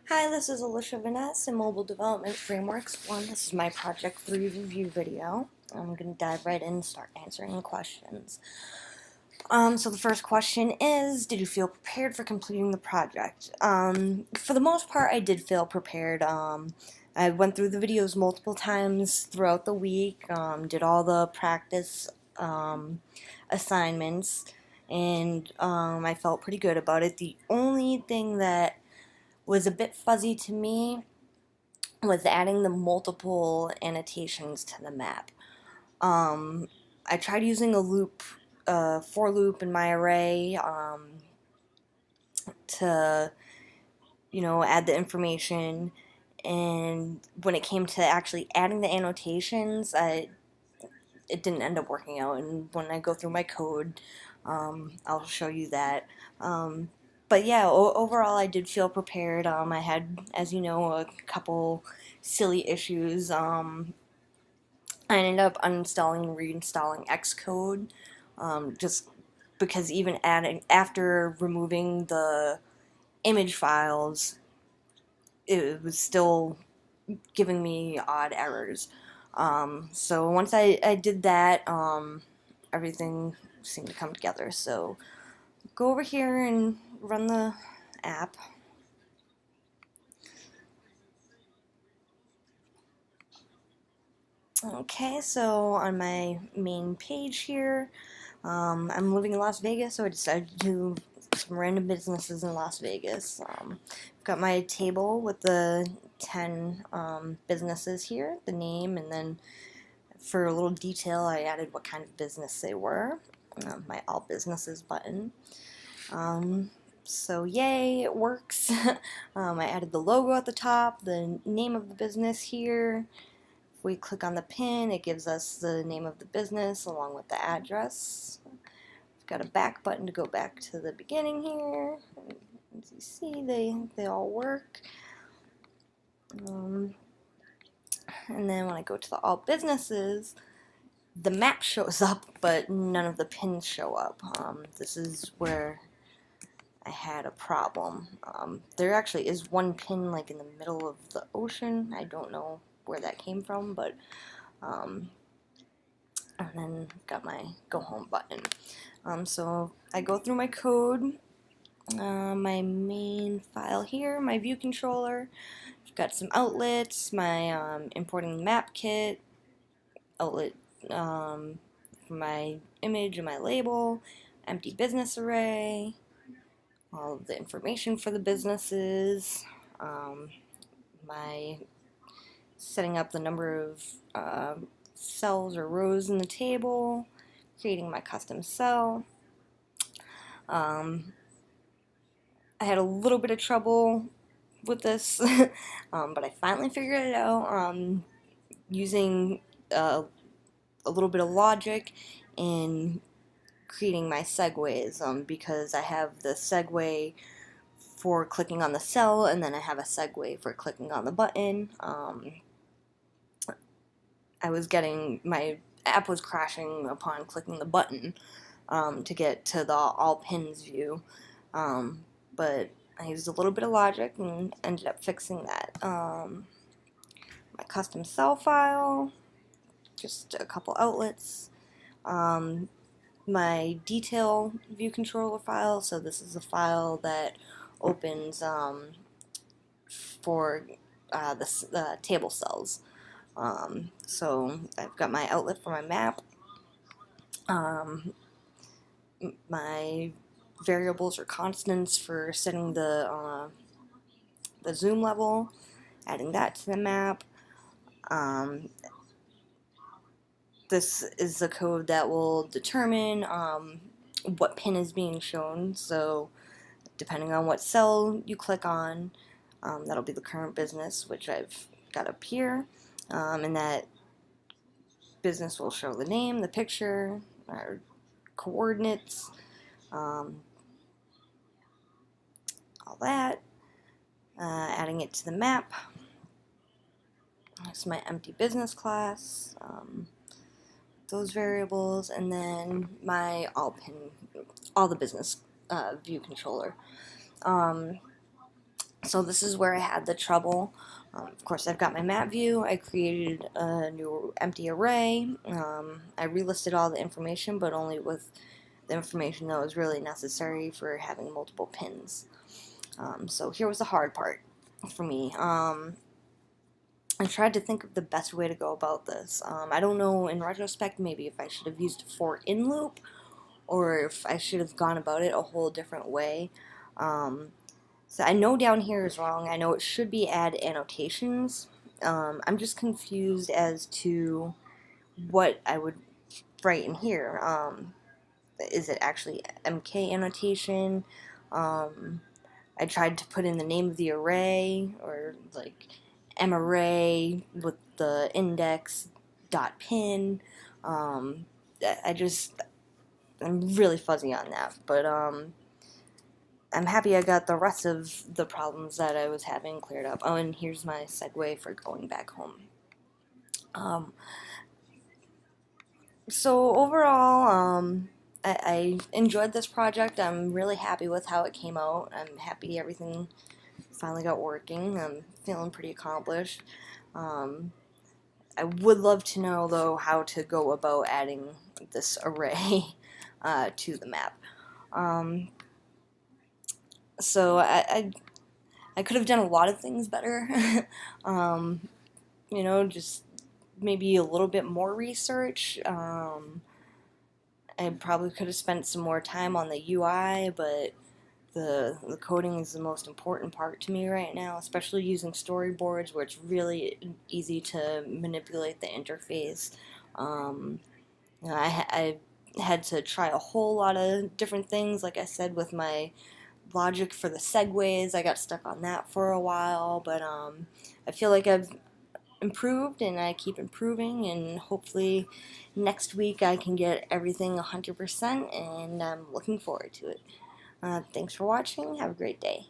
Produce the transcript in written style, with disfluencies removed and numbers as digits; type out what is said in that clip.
Hi, this is Alicia Vaness in Mobile Development Frameworks 1. This is my Project 3 review video. I'm going to dive right in and start answering the questions. So the first question is, did you feel prepared for completing the project? For the most part, I did feel prepared. I went through the videos multiple times throughout the week, did all the practice assignments, and I felt pretty good about it. The only thing that was a bit fuzzy to me was adding the multiple annotations to the map. I tried using a loop, for loop in my array to, add the information. And when it came to actually adding the annotations, it didn't end up working out. And when I go through my code, I'll show you that. But yeah, overall, I did feel prepared. I had, as you know, a couple silly issues. I ended up uninstalling and reinstalling Xcode, just because even after removing the image files, it was still giving me odd errors. So once I did that, everything seemed to come together. So go over here and run the app. Okay, so on my main page here, I'm living in Las Vegas, so I decided to do some random businesses in Las Vegas. Got my table with the 10 businesses here, the name, and then for a little detail, I added what kind of business they were. My All Businesses button. So yay, it works. I added the logo at the top, the name of the business here. If we click on the pin, it gives us the name of the business along with the address. We've got a back button to go back to the beginning here. As you see, they all work. And then when I go to the All Businesses, the map shows up, but none of the pins show up. This is where I had a problem. There actually is one pin like in the middle of the ocean. I don't know where that came from, but and then got my go home button. So I go through my code, my main file here, my view controller. I've got some outlets, my importing map kit, outlet for my image and my label, empty business array, all of the information for the businesses, my setting up the number of cells or rows in the table, creating my custom cell. I had a little bit of trouble with this, but I finally figured it out using a little bit of logic in creating my segues, because I have the segue for clicking on the cell, and then I have a segue for clicking on the button. My app was crashing upon clicking the button to get to the all pins view, but I used a little bit of logic and ended up fixing that. My custom cell file, just a couple outlets. My detail view controller file, so this is a file that opens for the table cells. So I've got my outlet for my map. My variables or constants for setting the zoom level, adding that to the map. This is the code that will determine what pin is being shown. So depending on what cell you click on, that'll be the current business, which I've got up here. And that business will show the name, the picture, our coordinates, all that. Adding it to the map. That's my empty business class. Those variables, and then my all the business view controller. So this is where I had the trouble. Of course, I've got my map view. I created a new empty array. I relisted all the information, but only with the information that was really necessary for having multiple pins. So here was the hard part for me. I tried to think of the best way to go about this. I don't know, in retrospect, maybe if I should have used a for in loop, or if I should have gone about it a whole different way. So I know down here is wrong. I know it should be add annotations. I'm just confused as to what I would write in here. Is it actually MK annotation? I tried to put in the name of the array, or like marray with the index dot pin. Um, I'm really fuzzy on that, but I'm happy I got the rest of the problems that I was having cleared up. Oh, and here's my segue for going back home. Um, so overall, I enjoyed this project. I'm really happy with how it came out. I'm happy everything finally got working. I'm feeling pretty accomplished. Um, I would love to know, though, how to go about adding this array to the map. Um, so I could have done a lot of things better. um, just maybe a little bit more research. I probably could have spent some more time on the UI, but the coding is the most important part to me right now, especially using storyboards where it's really easy to manipulate the interface. Um, I had to try a whole lot of different things, like I said, with my logic for the segues. I got stuck on that for a while, but I feel like I've improved and I keep improving, and hopefully next week I can get everything 100%, and I'm looking forward to it. Thanks for watching. Have a great day.